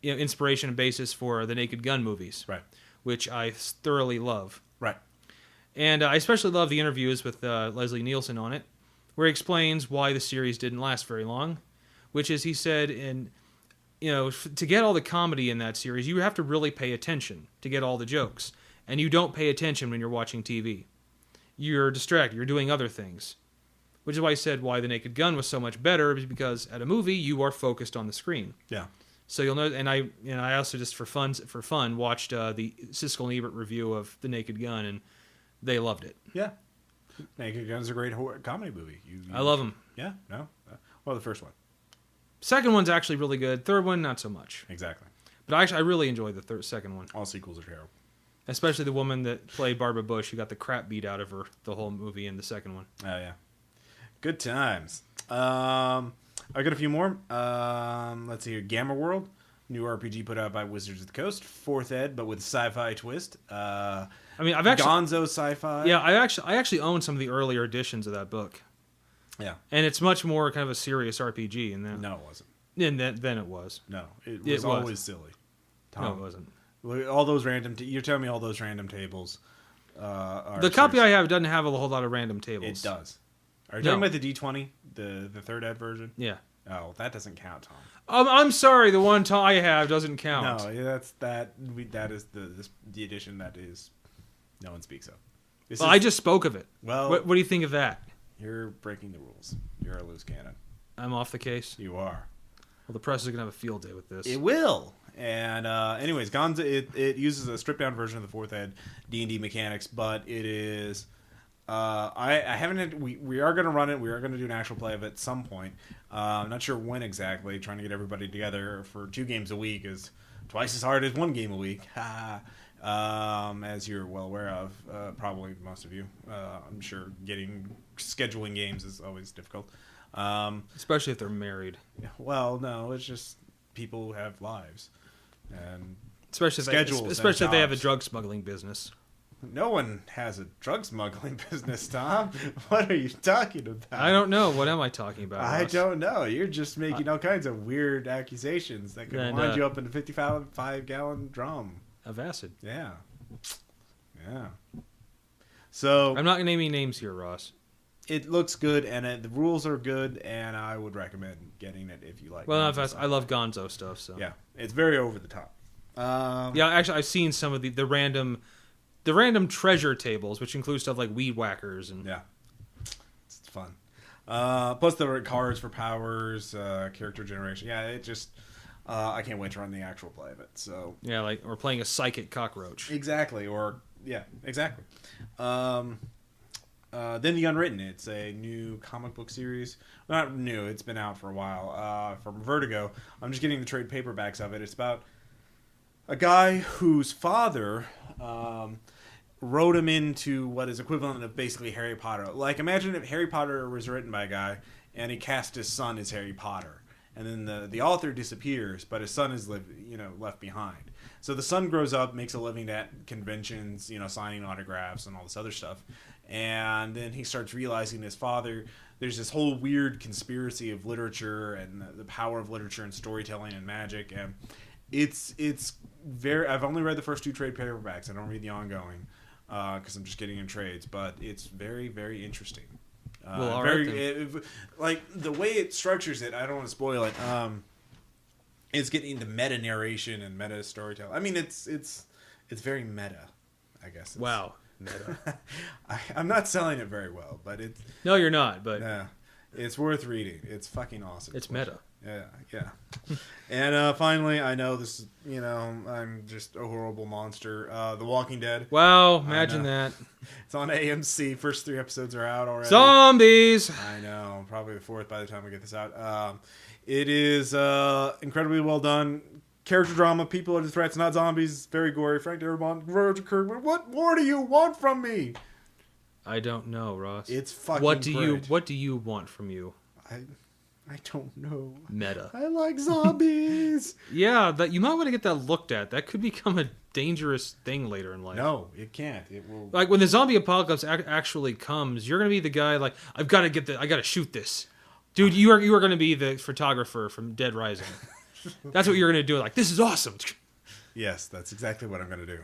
inspiration and basis for the Naked Gun movies. Right. Which I thoroughly love. Right. And I especially love the interviews with Leslie Nielsen on it, where he explains why the series didn't last very long. Which is, he said, to get all the comedy in that series, you have to really pay attention to get all the jokes. And you don't pay attention when you're watching TV. You're distracted. You're doing other things. Which is why I said why The Naked Gun was so much better, because at a movie, you are focused on the screen. Yeah. So you'll know, and I also just for fun watched the Siskel and Ebert review of The Naked Gun, and they loved it. Yeah. Naked Gun is a great comedy movie. I love them. Yeah? No? Well, the first one. Second one's actually really good. Third one, not so much. Exactly. But I really enjoyed the second one. All sequels are terrible. Especially the woman that played Barbara Bush, who got the crap beat out of her the whole movie in the second one. Oh, yeah. Good times. I got a few more. Let's see here. Gamma World. New RPG put out by Wizards of the Coast. 4th ed, but with a sci-fi twist. I've actually... Gonzo sci-fi. Yeah, I actually own some of the earlier editions of that book. Yeah. And it's much more kind of a serious RPG. No, it wasn't. And then it was. No, it was always silly. Tom. No, it wasn't. All those random... you're telling me all those random tables are... The copy I have doesn't have a whole lot of random tables. It does. Are you talking about the D20? The 3rd ed version? Yeah. Oh, that doesn't count, Tom. I'm sorry, the one I have doesn't count. No, that is the edition that is no one speaks of. I just spoke of it. Well, what do you think of that? You're breaking the rules. You're a loose cannon. I'm off the case. You are. Well, the press is gonna have a field day with this. It will. And anyways, Gonzo it uses a stripped down version of the 4th ed D&D mechanics, but it is. I haven't. We are going to run it. We are going to do an actual play of it at some point. I'm not sure when exactly. Trying to get everybody together for 2 games a week is twice as hard as 1 game a week. As you're well aware of, probably most of you. I'm sure scheduling games is always difficult. Especially if they're married. Well, no, it's just people who have lives, and especially if they have a drug smuggling business. No one has a drug smuggling business, Tom. What are you talking about? I don't know. What am I talking about, Ross? I don't know. You're just making all kinds of weird accusations that could wind you up in a 55-gallon drum of acid. Yeah. Yeah. So I'm not going to name any names here, Ross. It looks good, and the rules are good, and I would recommend getting it if you like. Well, I love Gonzo stuff, so yeah, it's very over the top. Yeah, actually, I've seen some of the random treasure tables, which include stuff like weed whackers and yeah, it's fun. Plus the cards for powers, character generation. Yeah, it just I can't wait to run the actual play of it. So yeah, like or playing a psychic cockroach. Exactly, or yeah, exactly. Then The Unwritten. It's a new comic book series. Not new. It's been out for a while. From Vertigo. I'm just getting the trade paperbacks of it. It's about a guy whose father wrote him into what is equivalent of basically Harry Potter. Like, imagine if Harry Potter was written by a guy and he cast his son as Harry Potter. And then the author disappears, but his son is left behind. So the son grows up, makes a living at conventions, signing autographs and all this other stuff. And then he starts realizing his father, there's this whole weird conspiracy of literature and the power of literature and storytelling and magic. And it's very, I've only read the first 2 trade paperbacks. I don't read the ongoing because I'm just getting in trades, but it's very, very interesting. Well, all right, like the way it structures it, I don't want to spoil it. It's getting the meta narration and meta storytelling. I mean, it's very meta, I guess. Wow, meta. I'm not selling it very well, but it's No, you're not. But yeah, it's worth reading. It's fucking awesome. it's meta. Yeah. And finally, I know this is, I'm just a horrible monster. The Walking Dead. Wow, imagine that. It's on AMC. First 3 episodes are out already. Zombies. I know. Probably the 4th by the time we get this out. It is incredibly well done. Character drama. People are the threats, not zombies. Very gory. Frank Darabont, Roger Kirkman. What more do you want from me? I don't know, Ross. It's fucking What do you want from you? I don't know. Meta. I like zombies. Yeah, that you might want to get that looked at. That could become a dangerous thing later in life. No, it can't. It will. Like when the zombie apocalypse actually comes, you're gonna be the guy like I gotta shoot this, dude. You are gonna be the photographer from Dead Rising. That's what you're gonna do. Like this is awesome. Yes, that's exactly what I'm gonna do.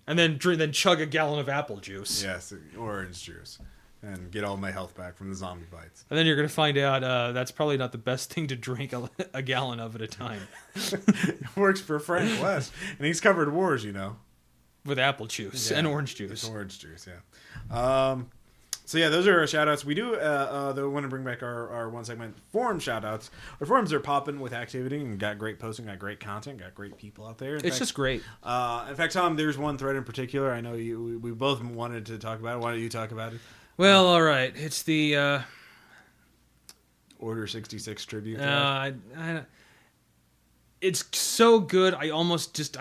And then chug a gallon of apple juice. Yes, orange juice, and get all my health back from the zombie bites. And then you're gonna find out that's probably not the best thing to drink a gallon of at a time. It works for Frank West, and he's covered wars, With apple juice and orange juice. It's orange juice, yeah. So yeah, those are our shout-outs. We do though want to bring back our one segment, forum shout-outs. Our forums are popping with activity and got great posting, got great content, got great people out there. It's just great. In fact, Tom, there's one thread in particular. I know we both wanted to talk about it. Why don't you talk about it? Well, all right. It's the Order 66 tribute. It's so good. I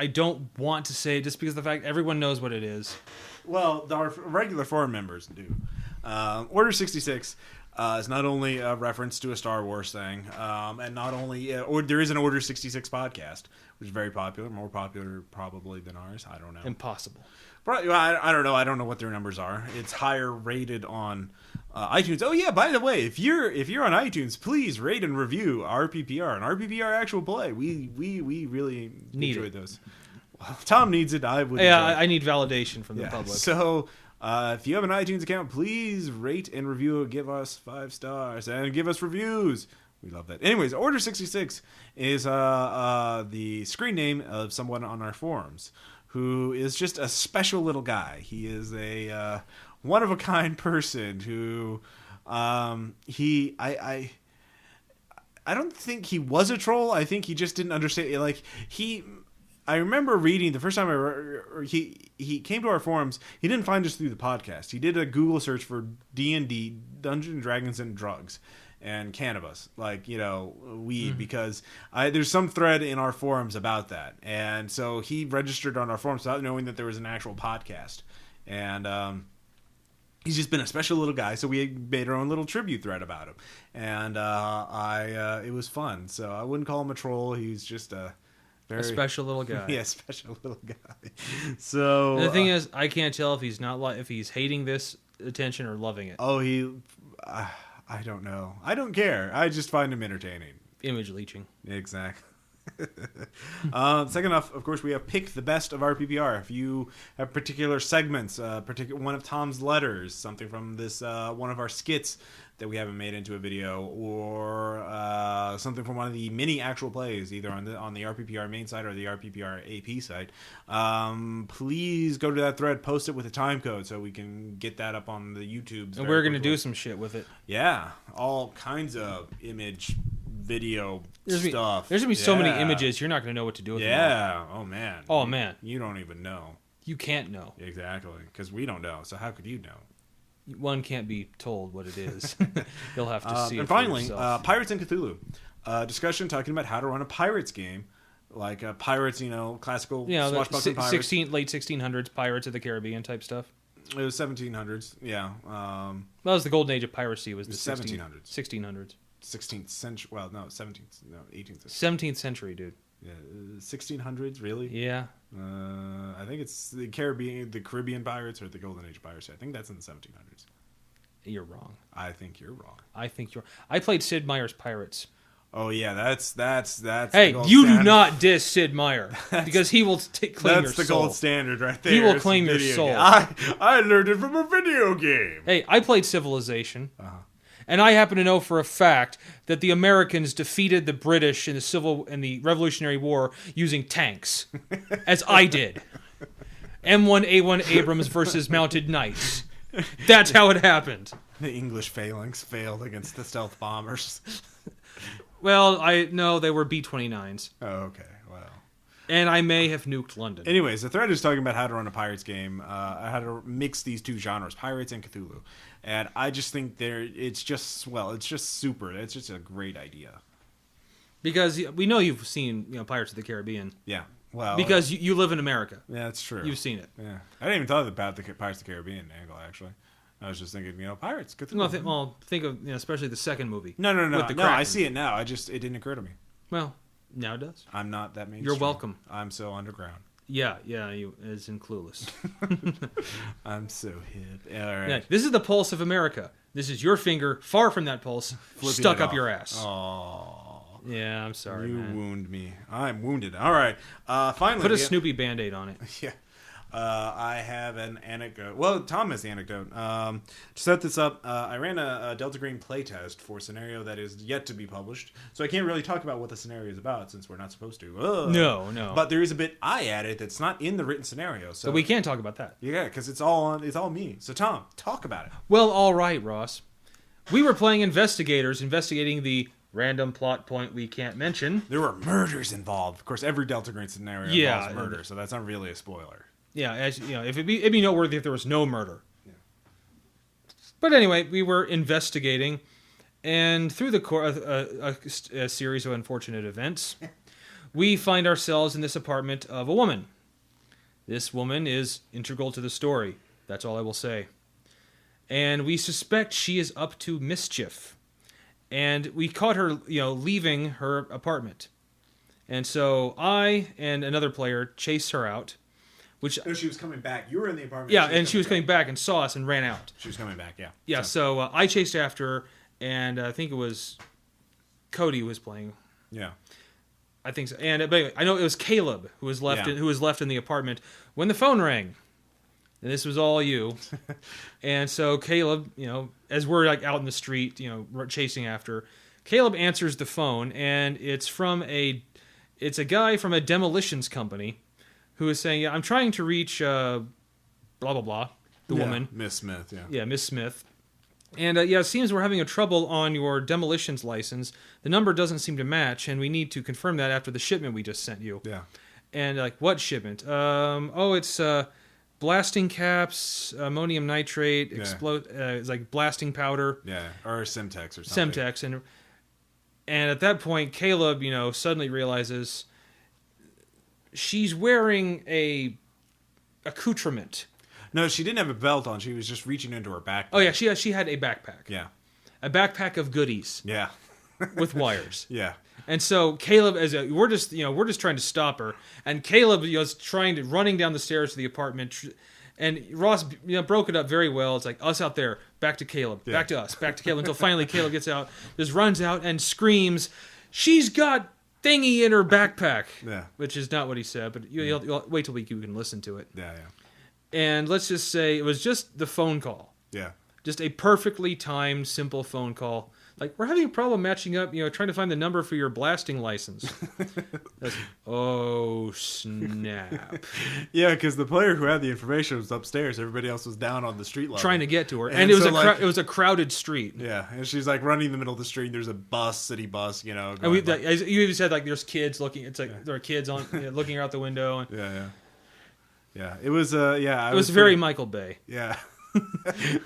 don't want to say it just because of the fact everyone knows what it is. Well, our regular forum members do. Order 66 is not only a reference to a Star Wars thing, and not only there is an Order 66 podcast, which is very popular, more popular probably than ours. I don't know. Impossible. Probably, I don't know. I don't know what their numbers are. It's higher rated on iTunes. Oh yeah, by the way, if you're on iTunes, please rate and review RPPR and RPPR Actual Play. We really enjoyed those. Well, Tom needs it. I would. Yeah, I need validation from the public. So if you have an iTunes account, please rate and review. Give us 5 stars and give us reviews. We love that. Anyways, Order 66 is the screen name of someone on our forums who is just a special little guy. He is a one-of-a-kind person who I don't think he was a troll. I think he just didn't understand. I remember reading the first time he came to our forums. He didn't find us through the podcast. He did a Google search for D&D, Dungeons and Dragons and drugs, and cannabis, weed, because there's some thread in our forums about that, and so he registered on our forums without knowing that there was an actual podcast, and he's just been a special little guy. So we made our own little tribute thread about him, and it was fun. So I wouldn't call him a troll. He's just a special little guy. Yeah, special little guy. So and the thing is, I can't tell if he's hating this attention or loving it. Oh, I don't know. I don't care. I just find him entertaining. Image leeching. Exactly. Second off, of course, we have Pick the Best of RPPR. If you have particular segments, one of Tom's letters, something from this one of our skits that we haven't made into a video, or something from one of the mini actual plays, either on the RPPR main site or the RPPR AP site, please go to that thread, post it with a time code so we can get that up on the YouTubes. And we're going to do some shit with it. Yeah, all kinds of image, video stuff. There's going to be so many images, you're not going to know what to do with them. Yeah, oh man. Oh man. You don't even know. You can't know. Exactly, because we don't know, so how could you know? One can't be told what it is. You'll have to see it. And finally, Pirates and Cthulhu. Discussion talking about how to run a Pirates game. Like Pirates, classical swashbuckling pirates. Late 1600s Pirates of the Caribbean type stuff. It was 1700s, yeah. That was the golden age of piracy, was the 1700s. 1600s. 16th century, 17th, no, 18th century. 17th century, dude. Yeah, 1600s, really? Yeah. I think it's the Caribbean pirates or the Golden Age piracy. I think that's in the 1700s. You're wrong. I think you're wrong. I played Sid Meier's Pirates. Oh yeah, that's. Hey, the gold you do standard. not diss Sid Meier because he will claim your soul. That's the gold standard right there. He will It's claim your video soul. game. I learned it from a video game. Hey, I played Civilization, and I happen to know for a fact that the Americans defeated the British in the Revolutionary War using tanks, as I did. M1A1 Abrams versus Mounted Knights. That's how it happened. The English phalanx failed against the stealth bombers. Well, they were B-29s. Oh, okay. Well. And I may have nuked London. Anyways, the thread is talking about how to run a Pirates game, how to mix these two genres, Pirates and Cthulhu. And I just think it's just super. It's just a great idea. Because we know you've seen Pirates of the Caribbean. Yeah. Well, because you live in America. Yeah, that's true. You've seen it. Yeah. I didn't even thought about the Pirates of the Caribbean angle, actually. I was just thinking, Pirates, Cthulhu. Well, think of especially the second movie. No. With the No, Kraken. I see it now. It didn't occur to me. Well, now it does. I'm not that mainstream. You're welcome. I'm so underground. Yeah, you as in Clueless. I'm so hip. All right. Yeah, this is the pulse of America. This is your finger far from that pulse, Flipping stuck it up off. your ass. Oh. Yeah, I'm sorry, You man. wound me. I'm wounded. All right. Finally. Put a Snoopy Band-Aid on it. Yeah. I have an anecdote. Well, Tom has the anecdote. To set this up, I ran a Delta Green playtest for a scenario that is yet to be published. So I can't really talk about what the scenario is about since we're not supposed to. No. But there is a bit I added that's not in the written scenario. So But we can't talk about that. Yeah, because it's all me. So Tom, talk about it. Well, all right, Ross. We were playing investigators, investigating the random plot point we can't mention. There were murders involved. Of course, every Delta Green scenario involves murder, so that's not really a spoiler. Yeah, if it'd be noteworthy if there was no murder. Yeah. But anyway, we were investigating, and through a series of unfortunate events, we find ourselves in this apartment of a woman. This woman is integral to the story. That's all I will say. And we suspect she is up to mischief. And we caught her, leaving her apartment. And so I and another player chased her out. She was coming back. You were in the apartment. Yeah, and she was coming back and saw us and ran out. She was coming back, yeah. Yeah, so I chased after her, and I think it was Cody who was playing. Yeah. I think so. And but anyway, I know it was Caleb who was left in the apartment when the phone rang. And this was all you. And so Caleb, as we're out in the street, chasing after, Caleb answers the phone, and it's a guy from a demolitions company who is saying, I'm trying to reach blah, blah, blah, the woman. Miss Smith, yeah. Yeah, Miss Smith. And it seems we're having a trouble on your demolitions license. The number doesn't seem to match, and we need to confirm that after the shipment we just sent you. Yeah. And what shipment? It's blasting caps, ammonium nitrate, it's like blasting powder. Yeah, or Semtex or something. Semtex. And at that point, Caleb, suddenly realizes she's wearing a accoutrement. No, she didn't have a belt on. She was just reaching into her backpack. Oh, yeah, she had a backpack. Yeah. A backpack of goodies. Yeah. With wires. Yeah. And so Caleb, we're just trying to stop her, and Caleb is running down the stairs to the apartment, and Ross broke it up very well. It's like us out there, back to Caleb, back to us, back to Caleb, until finally Caleb gets out, just runs out and screams, "She's got thingy in her backpack," which is not what he said, but you'll wait till you can listen to it. Yeah. And let's just say it was just the phone call. Yeah. Just a perfectly timed, simple phone call. Like, we're having a problem matching up, trying to find the number for your blasting license. Oh, snap. Yeah, because the player who had the information was upstairs. Everybody else was down on the street level. Trying to get to her. And it was it was a crowded street. Yeah, and she's running in the middle of the street. There's a city bus, And as you even said, there's kids looking. It's like there are kids on looking out the window. And, yeah. It was it was very Michael Bay. Yeah.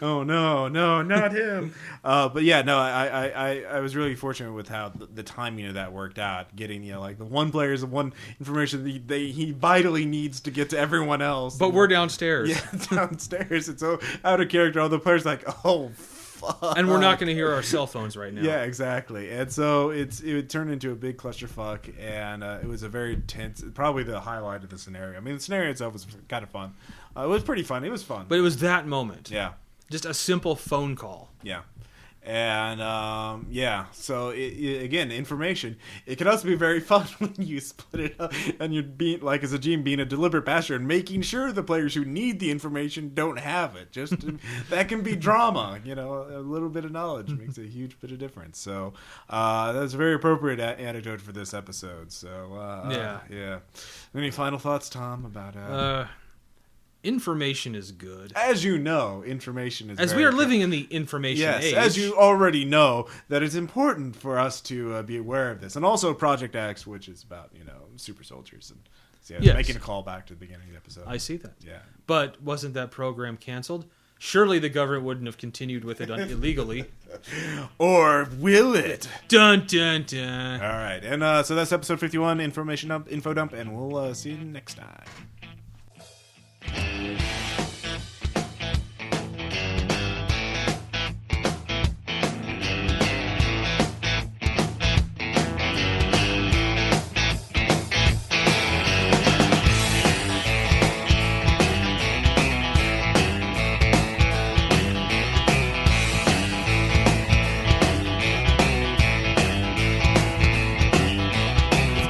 Oh no, not him. But yeah, no, I was really fortunate with how the timing of that worked out. Getting the one player's the one information he vitally needs to get to everyone else. But we're downstairs. Yeah, downstairs. It's so out of character. All the players oh fuck? And we're not going to hear our cell phones right now. Yeah, exactly. And so it turned into a big clusterfuck, and it was a very tense, probably the highlight of the scenario. I mean, the scenario itself was kind of fun. It was pretty fun. It was fun. But it was that moment. Yeah. Just a simple phone call. Yeah. And so again, information. It can also be very fun when you split it up and you're being like as a GM being a deliberate bastard and making sure the players who need the information don't have it. That can be drama. A little bit of knowledge makes a huge bit of difference. So that's a very appropriate anecdote for this episode. So yeah. Any final thoughts, Tom, about? Information is good. As you know, information is as we are living in the information age. As you already know, that it's important for us to be aware of this. And also Project X, which is about, super soldiers. And making a call back to the beginning of the episode. I see that. Yeah. But wasn't that program canceled? Surely the government wouldn't have continued with it illegally. Or will it? Dun, dun, dun. All right. And so that's episode 51, Info Dump, and we'll see you next time.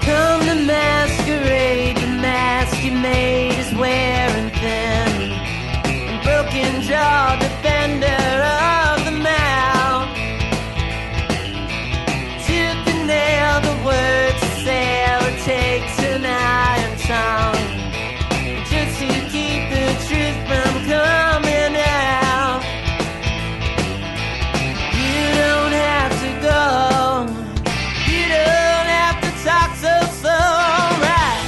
Come to masquerade, the mask you made is wearing thin. And broken jaw, defender of the mouth. Tooth and nail, the words to sail, it takes an iron tongue. Just to keep the truth from coming out. You don't have to go. You don't have to talk so slow, right?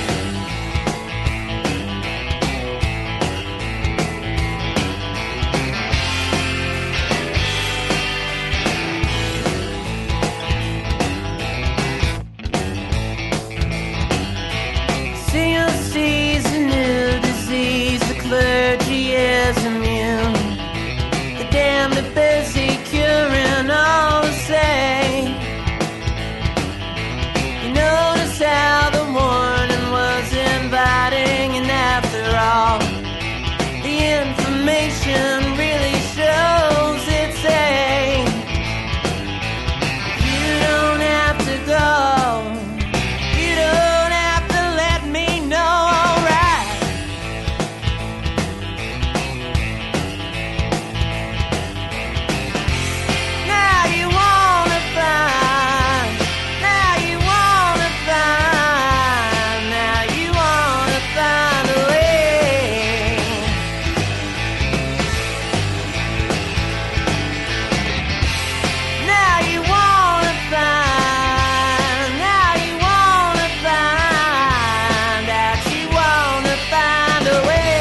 Single sees a new disease, the clergy is immune. The damned are busy curing all the same. You notice how the warning was inviting, and after all, the information really shows its age. You don't have to go. You don't have to let me know, alright? Now you wanna find. Now you wanna find. Now you wanna find a way. Now you wanna find. Now you wanna find. That you wanna find a way.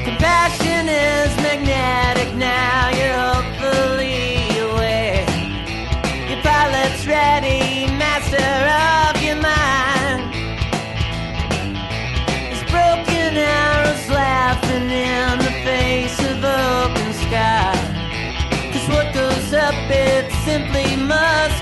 Compassion is magnetic now, you're hopefully aware. Your pilot's ready, master of your mind. His broken arrows laughing in the face of open sky. 'Cause what goes up, it simply must